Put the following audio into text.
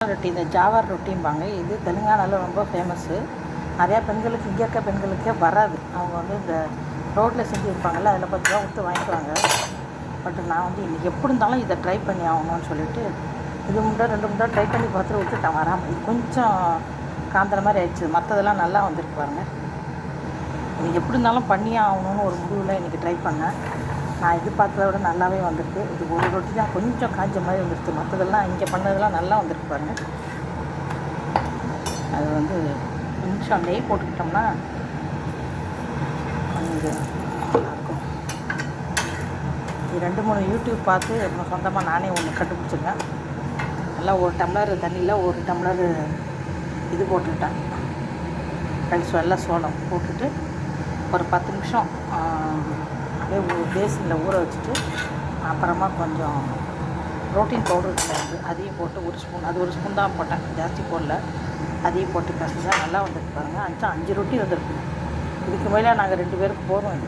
ரொட்டி, இந்த ஜாவார் ரொட்டிம்பாங்க. இது தெலுங்கானாவில் ரொம்ப ஃபேமஸ்ஸு. நிறையா பெண்களுக்கு, இங்கே இருக்க பெண்களுக்கே வராது. அவங்க வந்து இந்த ரோட்டில் செஞ்சு விற்பாங்கள்ல, அதில் 10 ரூபா கொடுத்து வாங்கிக்குவாங்க. பட் நான் வந்து இன்றைக்கி எப்படி இருந்தாலும் இதை ட்ரை பண்ணி ஆகணும்னு சொல்லிவிட்டு இது முன்னாடி 2 முன்னாடி ட்ரை பண்ணி பார்த்துட்டு விட்டுட்டேன் வராமல். இது கொஞ்சம் காந்துற மாதிரி ஆயிடுச்சு. மற்றதெல்லாம் நல்லா வந்திருக்கு பாருங்கள். இன்றைக்கி எப்படி இருந்தாலும் பண்ணியே ஆகணும்னு ஒரு முடிவில் இன்றைக்கி ட்ரை பண்ணேன். நான் எதிர்பார்த்ததை விட நல்லாவே வந்திருக்கு. இது ஒரு ரொட்டி தான் கொஞ்சம் காய்ஞ்ச மாதிரி வந்துருக்கு. மற்றதெல்லாம் இங்கே பண்ணதெல்லாம் நல்லா வந்திருக்கு பாருங்கள். அது வந்து கொஞ்சம் நெய் போட்டுக்கிட்டோம்னா கொஞ்சம் நல்லாயிருக்கும். இது 2-3 யூடியூப் பார்த்து அப்புறம் சொந்தமாக நானே ஒன்று கண்டுபிடிச்சிருக்கேன். நல்லா ஒரு டம்ளர் தண்ணியில் ஒரு டம்ளர் இது போட்டுக்கிட்டேன். வெள்ளை சோளம் போட்டுட்டு ஒரு 10 நிமிஷம் அப்படியே பேசினில் ஊற வச்சுட்டு அப்புறமா கொஞ்சம் ப்ரோட்டீன் பவுடர் இருக்குது, அதையும் போட்டு 1 ஸ்பூன், அது 1 ஸ்பூன் தான் போட்டேன், ஜாஸ்தி போடல. அதையும் போட்டு பிசைஞ்சா நல்லா வந்துருக்கு பாருங்கள். 5 ரொட்டி வந்திருக்கு. இதுக்கு மேலே நாங்கள் 2 பேருக்கு போதும். இது